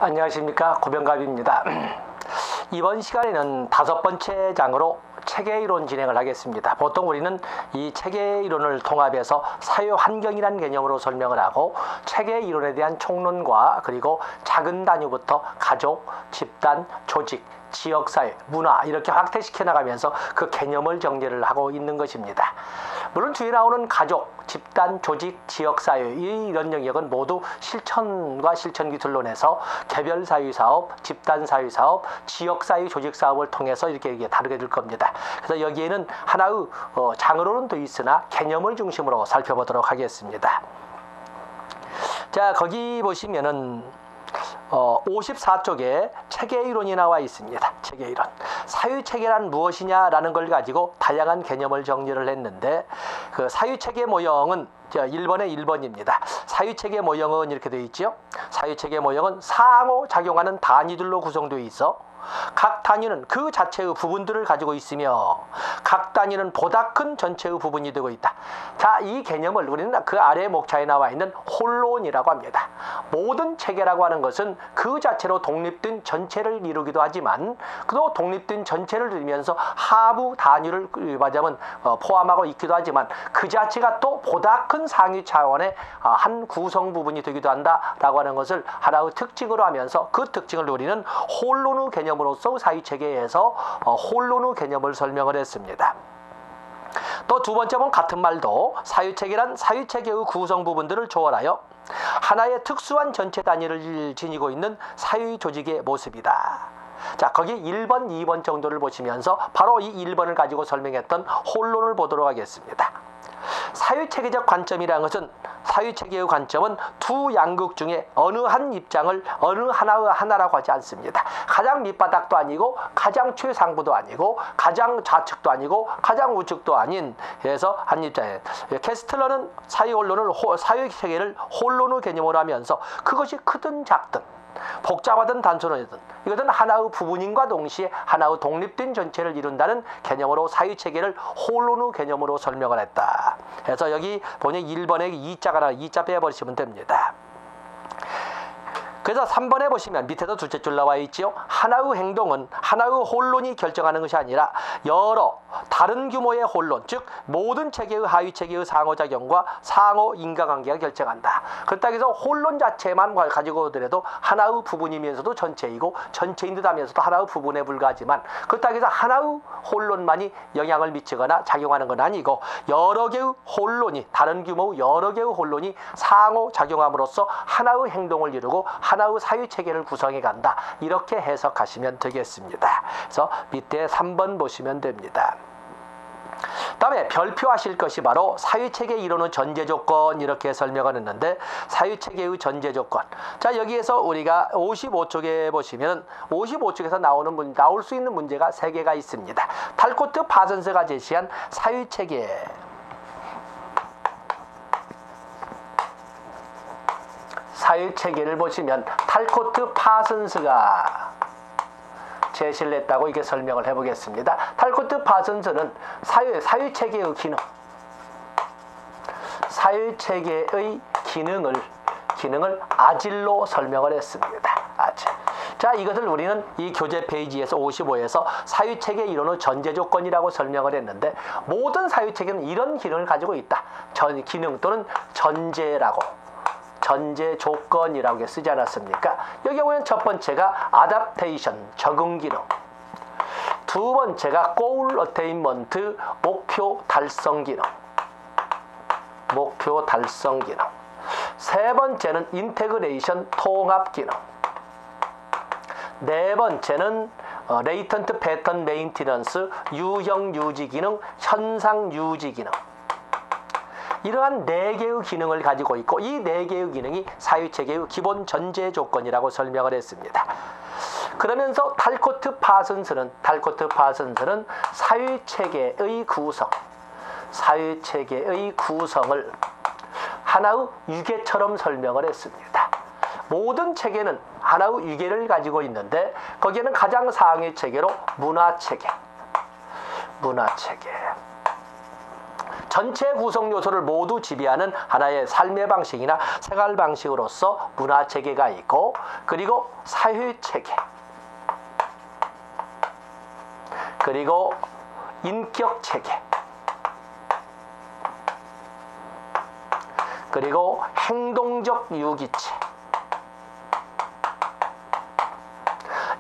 안녕하십니까, 고병갑입니다. 이번 시간에는 5번째 장으로 체계이론 진행을 하겠습니다. 보통 우리는 이 체계이론을 통합해서 사회환경이라는 개념으로 설명을 하고, 체계이론에 대한 총론과 그리고 작은 단위부터 가족, 집단, 조직, 지역사회, 문화 이렇게 확대시켜 나가면서 그 개념을 정리를 하고 있는 것입니다. 물론 뒤에 나오는 가족, 집단, 조직, 지역사회 이런 영역은 모두 실천과 실천기술론에서 개별사회사업, 집단사회사업, 지역사회, 조직사업을 통해서 이렇게 다루게 될 겁니다. 그래서 여기에는 하나의 장으로는 더 있으나 개념을 중심으로 살펴보도록 하겠습니다. 자, 거기 보시면은 54쪽에 체계이론이 나와 있습니다. 체계이론. 사유체계란 무엇이냐라는 걸 가지고 다양한 개념을 정리를 했는데, 그 사유체계 모형은 1번의 1번입니다. 사유체계 모형은 이렇게 되어 있죠. 사유체계 모형은 상호작용하는 단위들로 구성되어 있어 각 단위는 그 자체의 부분들을 가지고 있으며 각 단위는 보다 큰 전체의 부분이 되고 있다. 자, 이 개념을 우리는 그 아래 목차에 나와 있는 홀론이라고 합니다. 모든 체계라고 하는 것은 그 자체로 독립된 전체를 이루기도 하지만, 또 독립된 전체를 이루면서 하부 단위를 말하자면 포함하고 있기도 하지만, 그 자체가 또 보다 큰 상위 차원의 한 구성 부분이 되기도 한다라고 하는 것을 하나의 특징으로 하면서, 그 특징을 우리는 홀론의 개념으로서 사유체계에서 홀론의 개념을 설명을 했습니다. 또 두 번째 본 같은 말도 사유체계란 사유체계의 구성 부분들을 초월하여 하나의 특수한 전체 단위를 지니고 있는 사유 조직의 모습이다. 자, 거기 1번, 2번 정도를 보시면서 바로 이 1번을 가지고 설명했던 홀론을 보도록 하겠습니다. 사유체계적 관점이라는 것은, 사유체계의 관점은 두 양극 중에 어느 한 입장을 어느 하나라고 하지 않습니다. 가장 밑바닥도 아니고 가장 최상부도 아니고 가장 좌측도 아니고 가장 우측도 아닌, 그래서 한 입장에 캐스틀러는 사유체계를 홀론의 개념으로 하면서 그것이 크든 작든 복잡하든 단순하든 이것은 하나의 부분인과 동시에 하나의 독립된 전체를 이룬다는 개념으로 사유체계를 홀론의 개념으로 설명을 했다. 그래서 여기 보니 1번에 2자가 나와 2자 빼버리시면 됩니다. 그래서 3번에 보시면 밑에도 둘째 줄 나와 있지요. 하나의 행동은 하나의 홀론이 결정하는 것이 아니라 여러 다른 규모의 홀론, 즉 모든 체계의 하위체계의 상호작용과 상호 인과관계가 결정한다. 그렇다고 해서 홀론 자체만 가지고 오더라도 하나의 부분이면서도 전체이고 전체인 듯 하면서도 하나의 부분에 불과하지만, 그렇다고 해서 하나의 홀론만이 영향을 미치거나 작용하는 건 아니고, 여러 개의 홀론이, 다른 규모의 여러 개의 홀론이 상호작용함으로써 하나의 행동을 이루고 하나의 사유체계를 구성해 간다. 이렇게 해석하시면 되겠습니다. 그래서 밑에 3번 보시면 됩니다. 다음에 별표하실 것이 바로 사유체계 이론의 전제조건, 이렇게 설명을 했는데, 사유체계의 전제조건. 자, 여기에서 우리가 55쪽에 보시면 55쪽에서 나올 수 있는 문제가 3개가 있습니다. 탈코트 파슨스가 제시한 사유체계, 사유체계를 보시면 탈코트 파슨스가 제시를 했다고 이렇게 설명을 해보겠습니다. 탈코트 파슨스는 사유체계의 기능, 사유체계의 기능을 아질로 설명을 했습니다. 아질. 자, 이것을 우리는 이 교재 페이지에서 55에서 사유체계 이론의 전제조건이라고 설명을 했는데, 모든 사유체계는 이런 기능을 가지고 있다. 기능 또는 전제 조건이라고 쓰지 않았습니까? 여기 보면 첫 번째가 아답테이션, 적응 기능. 두 번째가 goal attainment, 목표 달성 기능. 세 번째는 인테그레이션, 통합 기능. 네 번째는 latent pattern maintenance, 유형 유지 기능, 현상 유지 기능. 이러한 4개의 기능을 가지고 있고, 이 4개의 기능이 사유체계의 기본 전제 조건이라고 설명을 했습니다. 그러면서 탈코트 파슨스는 사유체계의 구성을 하나의 유계처럼 설명을 했습니다. 모든 체계는 하나의 유계를 가지고 있는데, 거기에는 가장 상위 체계로 문화체계. 전체 구성 요소를 모두 지배하는 하나의 삶의 방식이나 생활 방식으로서 문화 체계가 있고, 그리고 사회 체계, 그리고 인격 체계, 그리고 행동적 유기체,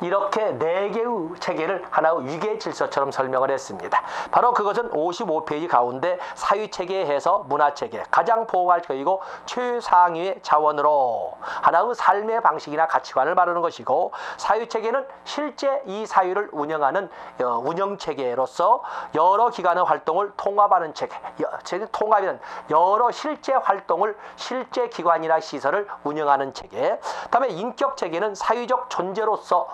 이렇게 4개의 체계를 하나의 위계 질서처럼 설명을 했습니다. 바로 그것은 55페이지 가운데 사유체계에서 문화체계, 가장 포괄적이고 최상위의 자원으로 하나의 삶의 방식이나 가치관을 말하는 것이고, 사유체계는 실제 이 사유를 운영하는 운영체계로서 여러 기관의 활동을 통합하는 체계, 통합이란 여러 실제 활동을 실제 기관이나 시설을 운영하는 체계. 다음에 인격체계는 사유적 존재로서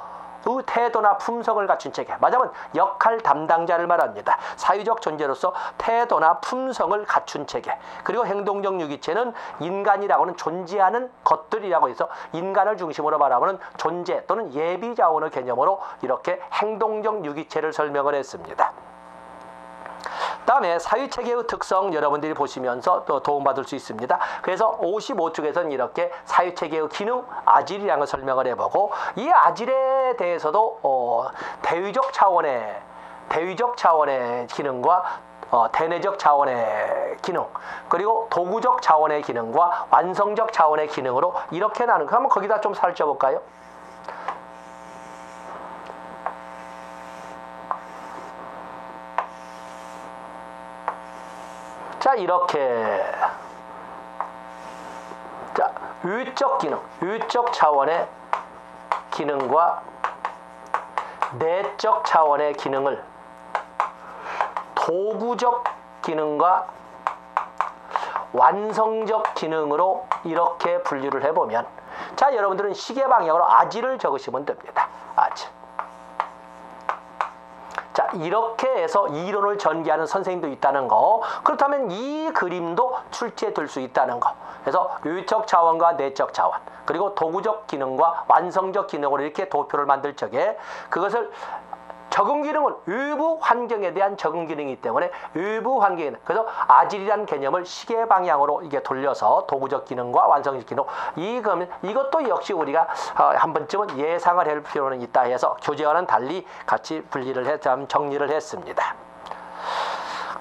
그 태도나 품성을 갖춘 체계, 말하자면 역할 담당자를 말합니다. 사유적 존재로서 태도나 품성을 갖춘 체계. 그리고 행동적 유기체는 인간이라고는 존재하는 것들이라고 해서 인간을 중심으로 말하면 존재 또는 예비자원의 개념으로 이렇게 행동적 유기체를 설명을 했습니다. 다음에 사유체계의 특성 여러분들이 보시면서 또 도움받을 수 있습니다. 그래서 55쪽에서는 이렇게 사유체계의 기능, 아질이라는 걸 설명을 해보고, 이 아질에 대해서도 대위적 차원의 기능과 대내적 차원의 기능, 그리고 도구적 차원의 기능과 완성적 차원의 기능으로 이렇게 나누는 거 한번 거기다 좀 살펴볼까요? 자, 이렇게 자, 위적 기능, 위적 차원의 기능과 내적 차원의 기능을 도구적 기능과 완성적 기능으로 이렇게 분류를 해보면, 자, 여러분들은 시계 방향으로 아지를 적으시면 됩니다. 아지. 자, 이렇게 해서 이론을 전개하는 선생님도 있다는 거. 그렇다면 이 그림도 출제될 수 있다는 거. 그래서 위적 차원과 내적 차원, 그리고 도구적 기능과 완성적 기능으로 이렇게 도표를 만들 적에, 그것을 적응 기능은 외부 환경에 대한 적응 기능이기 때문에 외부 환경에, 그래서 아질이라는 개념을 시계 방향으로 이게 돌려서 도구적 기능과 완성적 기능, 이것도 역시 우리가 한 번쯤은 예상을 할 필요는 있다 해서 교재와는 달리 같이 분리를 해서 정리를 했습니다.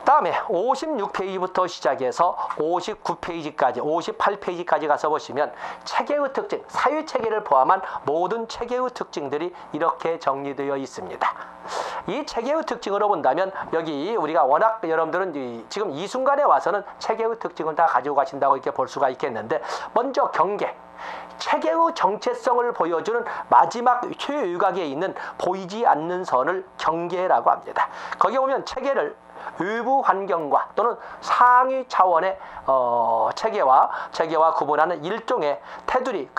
다음에 56페이지부터 시작해서 59페이지까지, 58페이지까지 가서 보시면 체계의 특징, 사유체계를 포함한 모든 체계의 특징들이 이렇게 정리되어 있습니다. 이 체계의 특징으로 본다면, 여기 우리가 워낙 여러분들은 지금 이 순간에 와서는 체계의 특징을 다 가지고 가신다고 이렇게 볼 수가 있겠는데, 먼저 경계. 체계의 정체성을 보여주는 마지막 최유각에 있는 보이지 않는 선을 경계라고 합니다. 거기 보면 체계를 외부 환경과 또는 상위 차원의 체계와 구분하는 일종의 테두리,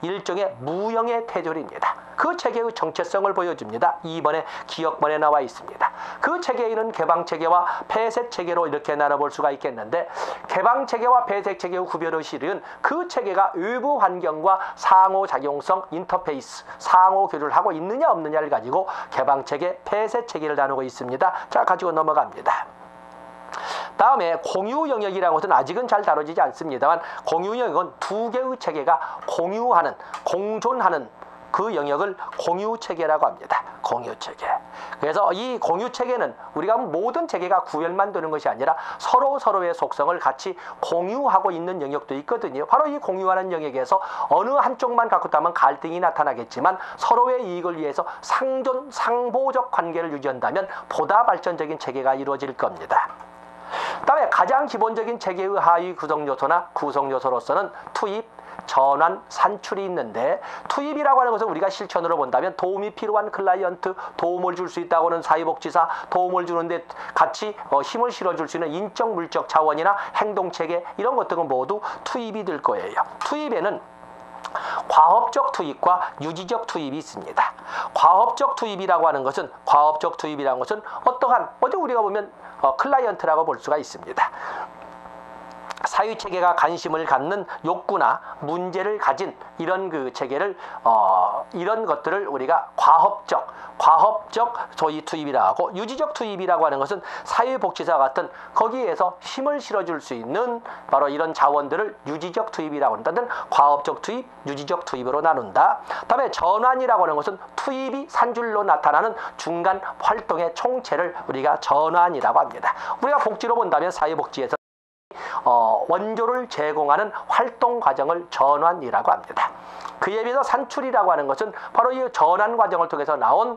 일종의 무형의 테두리입니다. 그 체계의 정체성을 보여줍니다. 2번의 기역번에 나와 있습니다. 그 체계에는 개방체계와 폐쇄체계로 이렇게 나눠볼 수가 있겠는데, 개방체계와 폐쇄체계의 구별의 실은 그 체계가 외부 환경과 상호작용성 인터페이스, 상호교류를 하고 있느냐 없느냐를 가지고 개방체계, 폐쇄체계를 나누고 있습니다. 자, 가지고 넘어갑니다. 다음에 공유 영역이라는 것은 아직은 잘 다뤄지지 않습니다만, 공유 영역은 두 개의 체계가 공유하는, 공존하는 그 영역을 공유체계라고 합니다. 공유체계. 그래서 이 공유체계는 우리가 모든 체계가 구별만 되는 것이 아니라 서로의 속성을 같이 공유하고 있는 영역도 있거든요. 바로 이 공유하는 영역에서 어느 한쪽만 갖고 있다면 갈등이 나타나겠지만, 서로의 이익을 위해서 상존, 상보적 관계를 유지한다면 보다 발전적인 체계가 이루어질 겁니다. 다음에 가장 기본적인 체계의 하위 구성요소나 구성요소로서는 투입, 전환, 산출이 있는데, 투입이라고 하는 것은 우리가 실천으로 본다면 도움이 필요한 클라이언트, 도움을 줄 수 있다고 하는 사회복지사, 도움을 주는데 같이 힘을 실어줄 수 있는 인적, 물적 차원이나 행동체계, 이런 것들은 모두 투입이 될 거예요. 투입에는 과업적 투입과 유지적 투입이 있습니다. 과업적 투입이라고 하는 것은 어떠한, 어디 우리가 보면 클라이언트라고 볼 수가 있습니다. 사유체계가 관심을 갖는 욕구나 문제를 가진 이런 그 체계를 이런 것들을 우리가 과업적 소위 투입이라고 하고, 유지적 투입이라고 하는 것은 사회복지사 같은 거기에서 힘을 실어줄 수 있는 바로 이런 자원들을 유지적 투입이라고 한다는 과업적 투입, 유지적 투입으로 나눈다. 다음에 전환이라고 하는 것은 투입이 산줄로 나타나는 중간 활동의 총체를 우리가 전환이라고 합니다. 우리가 복지로 본다면 사회복지에서 원조를 제공하는 활동 과정을 전환이라고 합니다. 그에 비해서 산출이라고 하는 것은 바로 이 전환 과정을 통해서 나온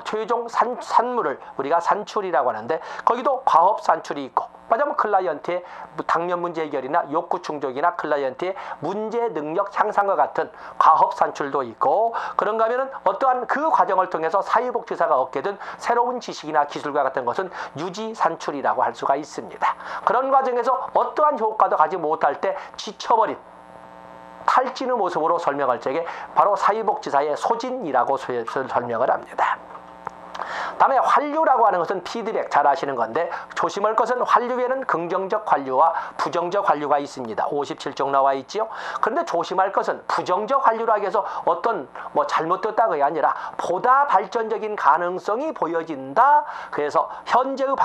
최종 산물을 우리가 산출이라고 하는데, 거기도 과업 산출이 있고, 말하자면 클라이언트의 당면 문제 해결이나 욕구 충족이나 클라이언트의 문제 능력 향상과 같은 과업 산출도 있고, 그런가 하면은 어떠한 그 과정을 통해서 사회복지사가 얻게 된 새로운 지식이나 기술과 같은 것은 유지 산출이라고 할 수가 있습니다. 그런 과정에서 어떠한 효과도 가지 못할 때 지쳐버린 탈진의 모습으로 설명할 적에 바로 사회복지사의 소진이라고 설명을 합니다. 다음에 환류라고 하는 것은 피드백, 잘 아시는 건데, 조심할 것은 환류에는 긍정적 환류와 부정적 환류가 있습니다. 57쪽 나와 있지요. 그런데 조심할 것은 부정적 환류라고 해서 어떤 잘못됐다가 아니라 보다 발전적인 가능성이 보여진다. 그래서 현재의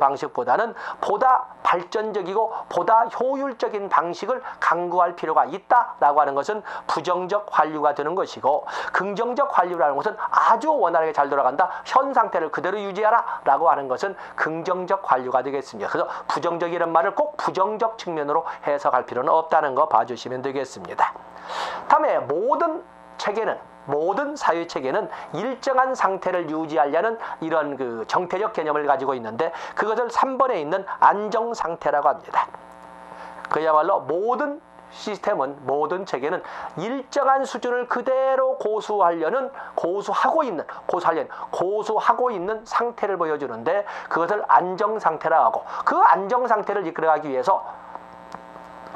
방식보다는 보다 발전적이고 보다 효율적인 방식을 강구할 필요가 있다라고 하는 것은 부정적 환류가 되는 것이고, 긍정적 환류라는 것은 아주 원활하게 잘 돌아간다, 현 상태를 그대로 유지하라 라고 하는 것은 긍정적 환류가 되겠습니다. 그래서 부정적이라는 말을 꼭 부정적 측면으로 해석할 필요는 없다는 거 봐주시면 되겠습니다. 다음에 모든 사유체계는 일정한 상태를 유지하려는 이런 그 정태적 개념을 가지고 있는데, 그것을 3번에 있는 안정상태라고 합니다. 그야말로 모든 체계는 일정한 수준을 그대로 고수하고 있는 상태를 보여주는데, 그것을 안정상태라고 하고, 그 안정상태를 이끌어가기 위해서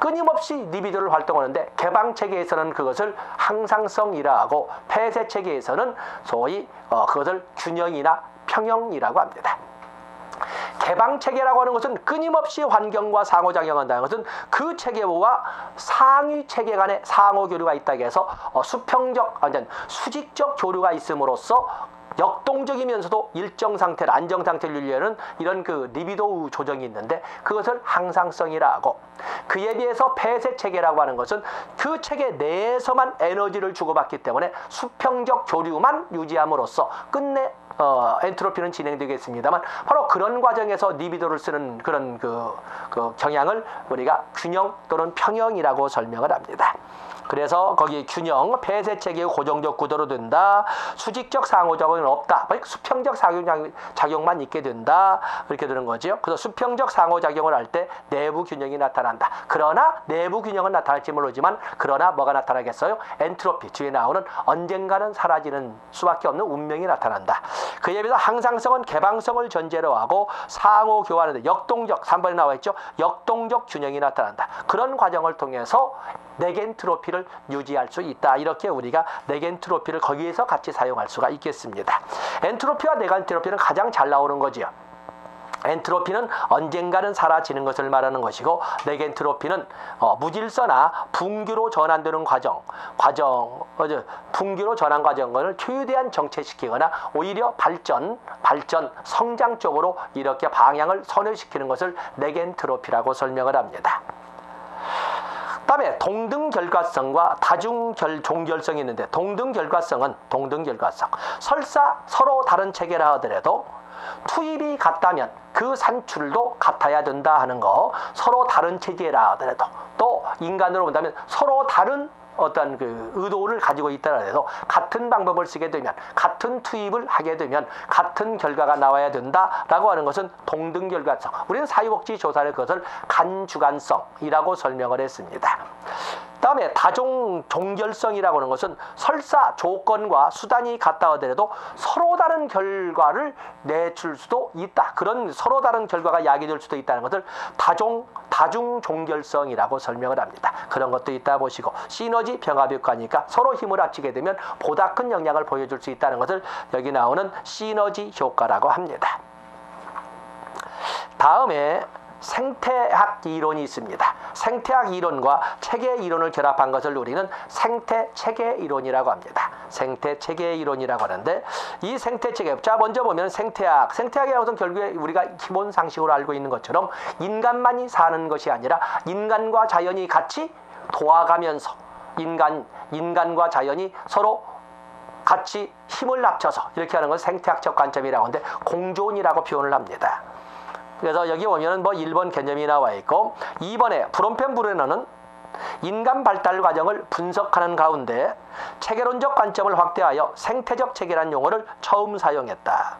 끊임없이 리비도를 활동하는데, 개방체계에서는 그것을 항상성이라 하고, 폐쇄체계에서는 소위 그것을 균형이나 평형이라고 합니다. 개방체계라고 하는 것은 끊임없이 환경과 상호작용한다는 것은 그 체계와 상위체계 간의 상호교류가 있다고 해서 수직적 교류가 있음으로써 역동적이면서도 일정 상태를, 안정상태를 유지하는 이런 그 리비도 조정이 있는데, 그것을 항상성이라 하고, 그에 비해서 폐쇄체계라고 하는 것은 그 체계 내에서만 에너지를 주고받기 때문에 수평적 교류만 유지함으로써 끝내 엔트로피는 진행되겠습니다만, 바로 그런 과정에서 리비도를 쓰는 그런 그 경향을 우리가 균형 또는 평형이라고 설명을 합니다. 그래서 거기 균형, 폐쇄체계의 고정적 구도로 된다. 수직적 상호작용은 없다. 수평적 상호작용만 있게 된다. 그렇게 되는 거죠. 그래서 수평적 상호작용을 할 때 내부 균형이 나타난다. 그러나 내부 균형은 나타날지 모르지만, 그러나 뭐가 나타나겠어요? 엔트로피, 뒤에 나오는 언젠가는 사라지는 수밖에 없는 운명이 나타난다. 그에 비해서 항상성은 개방성을 전제로 하고, 상호 교환하는데 역동적, 3번에 나와 있죠. 역동적 균형이 나타난다. 그런 과정을 통해서 네겐트로피를 유지할 수 있다. 이렇게 우리가 네겐트로피를 거기에서 같이 사용할 수가 있겠습니다. 엔트로피와 네겐트로피는 가장 잘 나오는 거지요. 엔트로피는 언젠가는 사라지는 것을 말하는 것이고, 네겐트로피는 무질서나 분규로 전환되는 분규로 전환 과정을 최대한 정체시키거나 오히려 발전, 성장 쪽으로 이렇게 방향을 선회시키는 것을 네겐트로피라고 설명을 합니다. 다음에 동등결과성과 다중종결성이 있는데, 동등결과성 설사 서로 다른 체계라 하더라도 투입이 같다면 그 산출도 같아야 된다 하는 거, 서로 다른 체계라 하더라도, 또 인간으로 본다면 서로 다른 어떤 그 의도를 가지고 있다고 해서 같은 방법을 쓰게 되면, 같은 투입을 하게 되면 같은 결과가 나와야 된다라고 하는 것은 동등결과성. 우리는 사회복지 조사를 그것을 간주관성이라고 설명을 했습니다. 다음에 다종결성이라고 하는 것은 설사 조건과 수단이 같다 하더라도 서로 다른 결과를 내줄 수도 있다. 그런 서로 다른 결과가 야기될 수도 있다는 것을 다중종결성이라고 설명을 합니다. 그런 것도 있다 보시고, 시너지 병합 효과니까 서로 힘을 합치게 되면 보다 큰 영향을 보여줄 수 있다는 것을 여기 나오는 시너지 효과라고 합니다. 다음에 생태학 이론이 있습니다. 생태학 이론과 체계 이론을 결합한 것을 우리는 생태체계 이론이라고 합니다. 생태체계 이론이라고 하는데 이 생태체계, 자 먼저 보면 생태학이라는 것은 결국에 우리가 기본 상식으로 알고 있는 것처럼 인간만이 사는 것이 아니라 인간과 자연이 같이 도와가면서 인간과 자연이 서로 같이 힘을 합쳐서 이렇게 하는 건 생태학적 관점이라고 하는데 공존이라고 표현을 합니다. 그래서 여기 보면은 뭐 1번 개념이 나와 있고 2번에 브롬펜 브레너는 인간 발달 과정을 분석하는 가운데 체계론적 관점을 확대하여 생태적 체계라는 용어를 처음 사용했다.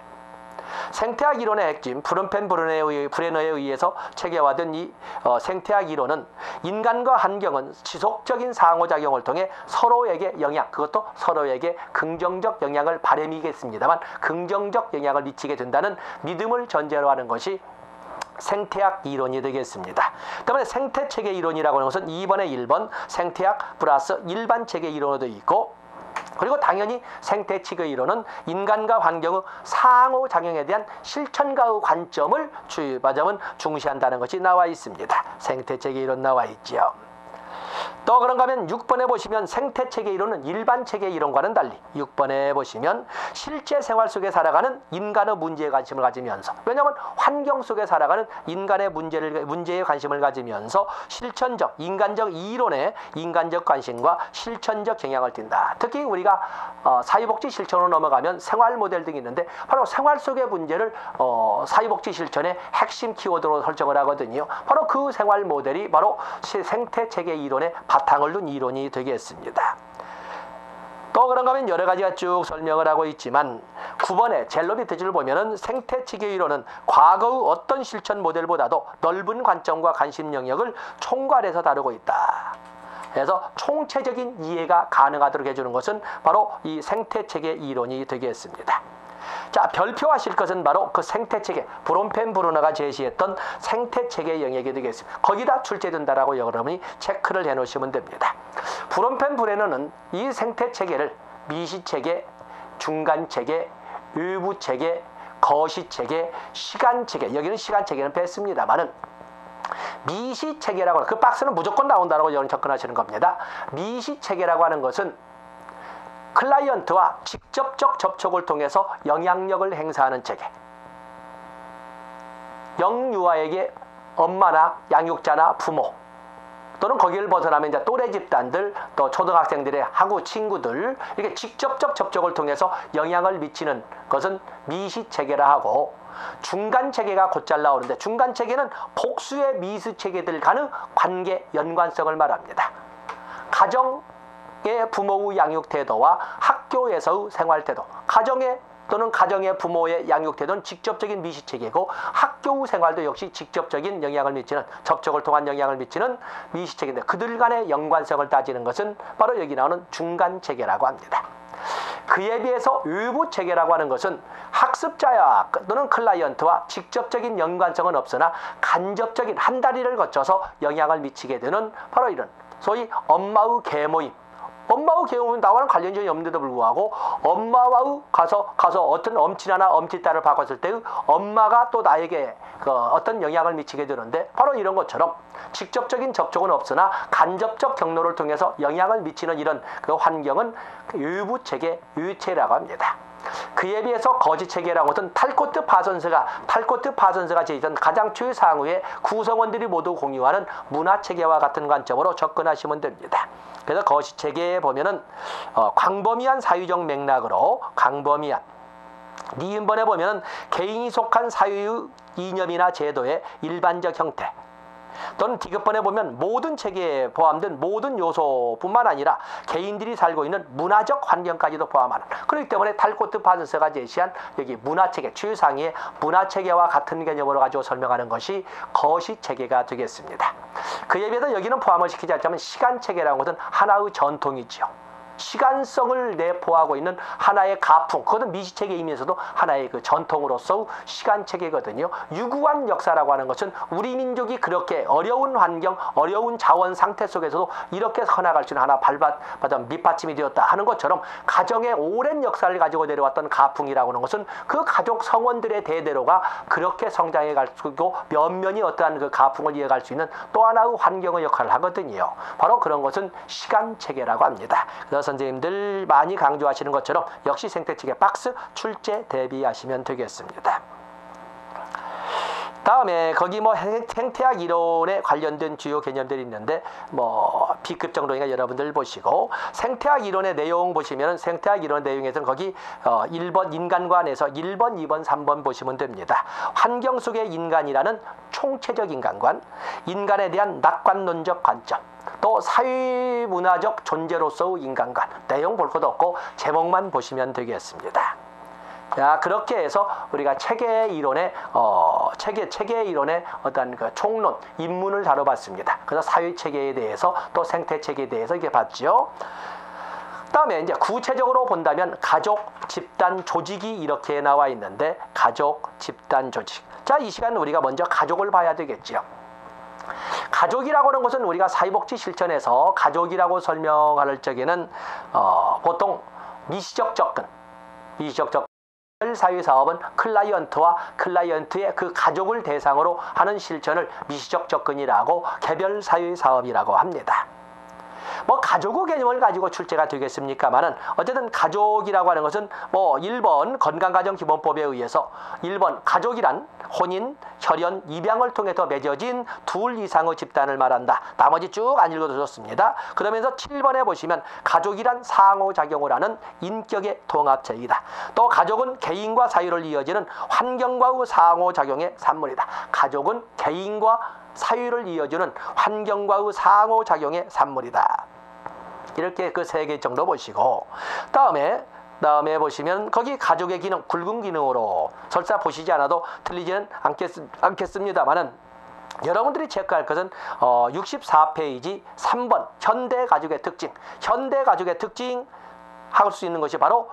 생태학 이론의 핵심 브롬펜 브레너에 의해서 체계화된 이 생태학 이론은 인간과 환경은 지속적인 상호작용을 통해 서로에게 그것도 서로에게 긍정적 영향을 바람이겠습니다만 긍정적 영향을 미치게 된다는 믿음을 전제로 하는 것이 생태학 이론이 되겠습니다. 그다음에 생태체계 이론이라고 하는 것은 2번에 1번 생태학 플러스 일반 체계 이론으로 있고 그리고 당연히 생태체계 이론은 인간과 환경의 상호작용에 대한 실천가의 관점을 중시한다는 것이 나와 있습니다. 생태체계 이론 나와 있죠. 또 그런가 하면 6번에 보시면 생태체계 이론은 일반 체계 이론과는 달리 6번에 보시면 실제 생활 속에 살아가는 인간의 문제에 관심을 가지면서 왜냐하면 환경 속에 살아가는 인간의 문제에 관심을 가지면서 실천적, 인간적 이론에 인간적 관심과 실천적 영향을 띈다. 특히 우리가 사회복지 실천으로 넘어가면 생활 모델 등이 있는데 바로 생활 속의 문제를 사회복지 실천의 핵심 키워드로 설정을 하거든요. 바로 그 생활 모델이 바로 생태체계 이론의 바탕을 둔 이론이 되겠습니다. 또 그런가 하면 여러 가지가 쭉 설명을 하고 있지만 9번의 젤로 밑에 줄을 보면은 생태체계 이론은 과거의 어떤 실천 모델보다도 넓은 관점과 관심 영역을 총괄해서 다루고 있다. 그래서 총체적인 이해가 가능하도록 해주는 것은 바로 이 생태체계 이론이 되겠습니다. 자, 별표하실 것은 바로 그 생태체계, 브롬펜 브루너가 제시했던 생태체계 영역이 되겠습니다. 거기다 출제된다라고 여러분이 체크를 해놓으시면 됩니다. 브롬펜 브루너는 이 생태체계를 미시체계, 중간체계, 일부체계, 거시체계, 시간체계, 여기는 시간체계는 뺐습니다만은 미시체계라고 하는 그 박스는 무조건 나온다라고 여러분 접근하시는 겁니다. 미시체계라고 하는 것은 클라이언트와 직접적 접촉을 통해서 영향력을 행사하는 체계. 영유아에게 엄마나 양육자나 부모 또는 거기를 벗어나면 이제 또래 집단들 또 초등학생들의 하구 친구들 이렇게 직접적 접촉을 통해서 영향을 미치는 것은 미시체계라 하고 중간체계가 곧잘 나오는데 중간체계는 복수의 미시체계들 간의 관계 연관성을 말합니다. 가정의 부모의 양육 태도와 학교에서의 생활 태도, 가정의 부모의 양육 태도는 직접적인 미시체계고 학교 생활도 역시 직접적인 영향을 미치는 접촉을 통한 영향을 미치는 미시체계인데 그들 간의 연관성을 따지는 것은 바로 여기 나오는 중간체계라고 합니다. 그에 비해서 일부체계라고 하는 것은 학습자야 또는 클라이언트와 직접적인 연관성은 없으나 간접적인 한 다리를 거쳐서 영향을 미치게 되는 바로 이런 소위 엄마의 계모임, 나와는 관련점이 없는데도 불구하고 엄마와 가서 어떤 엄친아나 엄친딸을 바꿨을 때의 엄마가 또 나에게 어떤 영향을 미치게 되는데 바로 이런 것처럼 직접적인 접촉은 없으나 간접적 경로를 통해서 영향을 미치는 이런 그 환경은 일부체계, 유체라고 합니다. 그에 비해서 거시체계라는 것은 탈코트 파선스가 제시한 가장 최상위의 구성원들이 모두 공유하는 문화체계와 같은 관점으로 접근하시면 됩니다. 그래서 거시체계에 보면은 광범위한 사회적 맥락으로 니은번에 보면은 개인이 속한 사회의 이념이나 제도의 일반적 형태 또는 디귿번에 보면 모든 체계에 포함된 모든 요소뿐만 아니라 개인들이 살고 있는 문화적 환경까지도 포함하는 그렇기 때문에 탈코트 파슨스가 제시한 여기 문화체계, 최상위의 문화체계와 같은 개념으로 가지고 설명하는 것이 거시체계가 되겠습니다. 그에 비해서 여기는 포함을 시키지 않자면 시간체계라는 것은 하나의 전통이지요. 시간성을 내포하고 있는 하나의 가풍, 그것은 미시체계이면서도 하나의 그 전통으로서 시간체계거든요. 유구한 역사라고 하는 것은 우리 민족이 그렇게 어려운 환경, 어려운 자원 상태 속에서도 이렇게 커나갈 수 있는 하나 밑받침이 되었다 하는 것처럼 가정의 오랜 역사를 가지고 내려왔던 가풍이라고 하는 것은 그 가족 성원들의 대대로가 그렇게 성장해 갈 수 있고 면면이 어떠한 그 가풍을 이어갈 수 있는 또 하나의 환경의 역할을 하거든요. 바로 그런 것은 시간체계라고 합니다. 그래서 선생님들 많이 강조하시는 것처럼 역시 생태체계 박스 출제 대비하시면 되겠습니다. 다음에 거기 뭐 생태학 이론에 관련된 주요 개념들이 있는데 뭐 B급 정도니까 여러분들 보시고, 생태학 이론의 내용 보시면 생태학 이론 내용에서는 거기 1번 인간관에서 1번, 2번, 3번 보시면 됩니다. 환경 속의 인간이라는 총체적 인간관, 인간에 대한 낙관론적 관점, 또 사회문화적 존재로서의 인간관, 내용 볼 것도 없고 제목만 보시면 되겠습니다. 자, 그렇게 해서 우리가 체계 이론의 어떤 그 총론, 입문을 다뤄봤습니다. 그래서 사회 체계에 대해서 또 생태 체계에 대해서 이렇게 봤죠. 그다음에 이제 구체적으로 본다면 가족, 집단, 조직이 이렇게 나와 있는데, 가족, 집단, 조직. 자, 이 시간 우리가 먼저 가족을 봐야 되겠죠. 가족이라고 하는 것은 우리가 사회복지 실천에서 가족이라고 설명할 적에는 보통 미시적 접근, 사회사업은 클라이언트와 클라이언트의 그 가족을 대상으로 하는 실천을 미시적 접근이라고 개별 사회사업이라고 합니다. 뭐 가족의 개념을 가지고 출제가 되겠습니까마는 어쨌든 가족이라고 하는 것은 뭐 1번 건강가정기본법에 의해서 1번 가족이란 혼인, 혈연, 입양을 통해서 맺어진 둘 이상의 집단을 말한다. 나머지 쭉 안 읽어도 좋습니다. 그러면서 7번에 보시면 가족이란 상호작용을 하는 인격의 통합체이다. 또 가족은 개인과 사회를 이어지는 환경과의 상호작용의 산물이다. 가족은 개인과 사회를 이어주는 환경과의 상호작용의 산물이다. 이렇게 그 3개 정도 보시고, 다음에 보시면 거기 가족의 기능, 굵은 기능으로 설사 보시지 않아도 틀리지는 않겠습니다만은 여러분들이 체크할 것은 64페이지 3번 현대 가족의 특징. 현대 가족의 특징 할 수 있는 것이 바로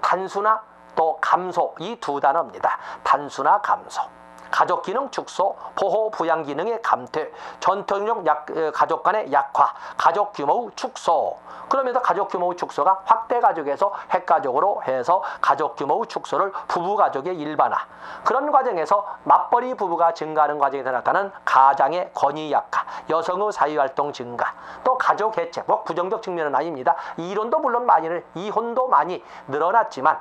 단수나 또 감소, 이 두 단어입니다. 단수나 감소. 가족 기능 축소, 보호 부양 기능의 감퇴, 전통적 가족 간의 약화, 가족 규모의 축소. 그러면서 가족 규모의 축소가 확대 가족에서 핵가족으로 해서 가족 규모의 축소를 부부 가족의 일반화. 그런 과정에서 맞벌이 부부가 증가하는 과정에서 나타나는 가장의 권위 약화, 여성의 사회활동 증가, 또 가족 해체. 뭐 부정적 측면은 아닙니다. 이혼도 물론 이혼도 많이 늘어났지만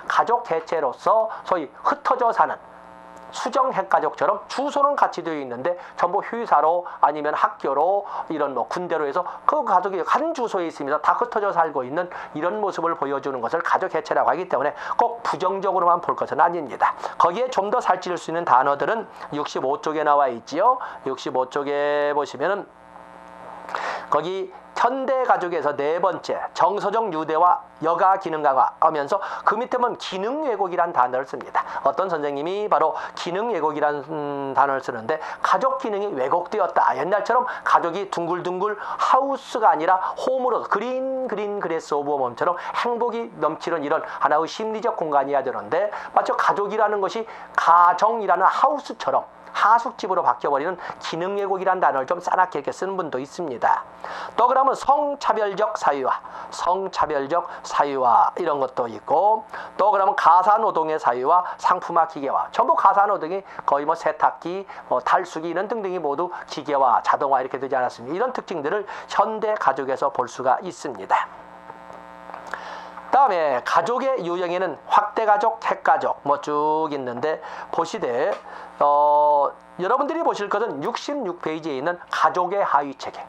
가족 해체로서 소위 흩어져 사는 수정 핵가족처럼 주소는 같이 되어 있는데 전부 회사로 아니면 학교로 이런 뭐 군대로 해서 그 가족이 한 주소에 있습니다. 다 흩어져 살고 있는 이런 모습을 보여주는 것을 가족 해체라고 하기 때문에 꼭 부정적으로만 볼 것은 아닙니다. 거기에 좀 더 살찌울 수 있는 단어들은 65쪽에 나와 있지요. 65쪽에 보시면은 거기 현대 가족에서 4번째 정서적 유대와 여가 기능 강화 하면서 그 밑에 보면 기능 왜곡이란 단어를 씁니다. 어떤 선생님이 바로 기능 왜곡이란 단어를 쓰는데 가족 기능이 왜곡되었다. 옛날처럼 가족이 둥글둥글 하우스가 아니라 홈으로 그린 그레스 오브 홈처럼 행복이 넘치는 이런 하나의 심리적 공간이어야 되는데 마치 가족이라는 것이 가정이라는 하우스처럼 하숙집으로 바뀌어버리는 기능 왜곡이라는 단어를 좀 싸납게 이렇게 쓰는 분도 있습니다. 또 그러면 성차별적 사유화 이런 것도 있고, 또 그러면 가사노동의 사유화, 상품화 기계화. 전부 가사노동이 거의 뭐 세탁기, 탈수기 이런 등등이 모두 기계화, 자동화 이렇게 되지 않았습니까? 이런 특징들을 현대 가족에서 볼 수가 있습니다. 다음에 가족의 유형에는 확대가족, 핵가족 뭐 쭉 있는데 보시되 여러분들이 보실 것은 66페이지에 있는 가족의 하위체계.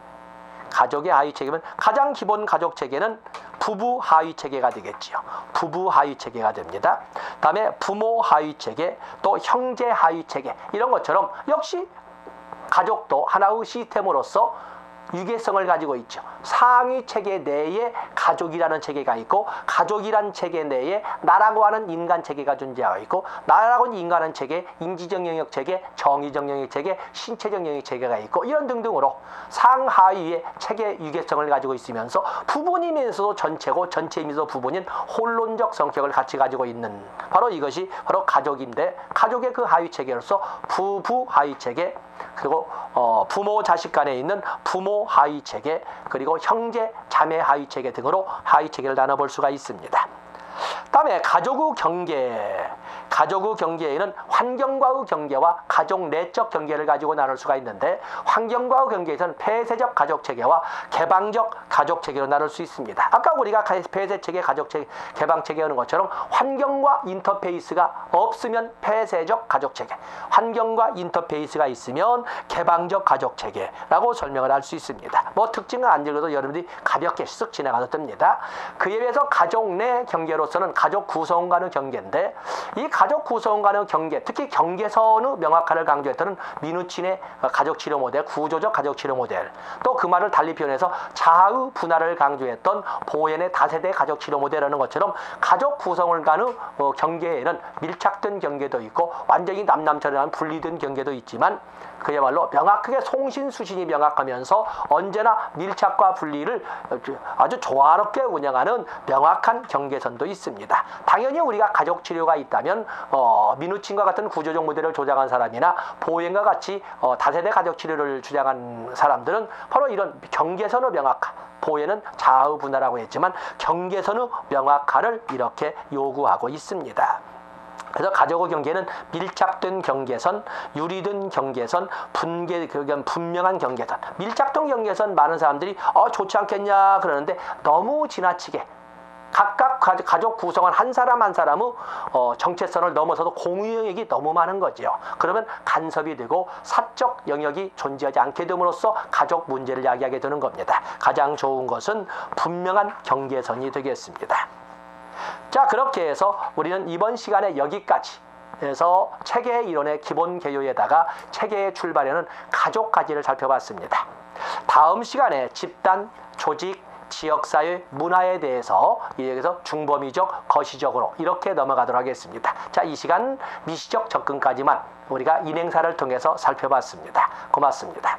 가족의 하위체계면 가장 기본 가족체계는 부부 하위체계가 되겠지요. 부부 하위체계가 됩니다. 다음에 부모 하위체계, 또 형제 하위체계 이런 것처럼 역시 가족도 하나의 시스템으로서 유계성을 가지고 있죠. 상위 체계 내에 가족이라는 체계가 있고, 가족이란 체계 내에 나라고 하는 인간 체계가 존재하고 있고, 나라고 하는 인간은 체계, 인지적 영역 체계, 정의적 영역 체계, 신체적 영역 체계가 있고, 이런 등등으로 상하위의 체계 유계성을 가지고 있으면서 부분이면서도 전체고 전체이면서 부분인 혼론적 성격을 같이 가지고 있는, 바로 이것이 바로 가족인데, 가족의 그 하위 체계로서 부부 하위 체계, 그리고 부모 자식 간에 있는 부모 하위 체계, 그리고 형제 자매 하위 체계 등으로 하위 체계를 나눠볼 수가 있습니다. 다음에 가족의 경계. 가족의 경계에는 환경과의 경계와 가족 내적 경계를 가지고 나눌 수가 있는데, 환경과의 경계에서는 폐쇄적 가족 체계와 개방적 가족 체계로 나눌 수 있습니다. 아까 우리가 폐쇄 체계, 가족 체계, 개방 체계 하는 것처럼 환경과 인터페이스가 없으면 폐쇄적 가족 체계, 환경과 인터페이스가 있으면 개방적 가족 체계라고 설명을 할 수 있습니다. 뭐 특징은 안 읽어도 여러분들이 가볍게 쓱 지나가도 됩니다. 그에 비해서 가족 내 경계로서는 가족 구성 간의 경계인데, 이 가족 구성 간의 경계, 특히 경계선의 명확화를 강조했던 미누친의 가족 치료 모델, 구조적 가족 치료 모델, 또 그 말을 달리 표현해서 자아의 분할을 강조했던 보엔의 다세대 가족 치료 모델이라는 것처럼 가족 구성을 간의 경계에는 밀착된 경계도 있고 완전히 남남처럼 분리된 경계도 있지만, 그야말로 명확하게 송신수신이 명확하면서 언제나 밀착과 분리를 아주 조화롭게 운영하는 명확한 경계선도 있습니다. 당연히 우리가 가족 치료가 있다면 미누친과 같은 구조적 모델을 조장한 사람이나 보엔과 같이 다세대 가족 치료를 주장한 사람들은 바로 이런 경계선의 명확화, 보엔은 자아의 분화라고 했지만 경계선의 명확화를 이렇게 요구하고 있습니다. 그래서 가족의 경계는 밀착된 경계선, 유리된 경계선, 분명한 경계선. 밀착된 경계선 많은 사람들이 좋지 않겠냐 그러는데, 너무 지나치게 각각 가족 구성원 한 사람 한 사람의 정체성을 넘어서도 공유 영역이 너무 많은 거죠. 그러면 간섭이 되고 사적 영역이 존재하지 않게 됨으로써 가족 문제를 야기하게 되는 겁니다. 가장 좋은 것은 분명한 경계선이 되겠습니다. 자, 그렇게 해서 우리는 이번 시간에 여기까지 해서 체계 이론의 기본 개요에다가 체계의 출발에는 가족 가지를 살펴봤습니다. 다음 시간에 집단, 조직, 지역사회, 문화에 대해서 여기서 중범위적, 거시적으로 이렇게 넘어가도록 하겠습니다. 자, 이 시간 미시적 접근까지만 우리가 인행사를 통해서 살펴봤습니다. 고맙습니다.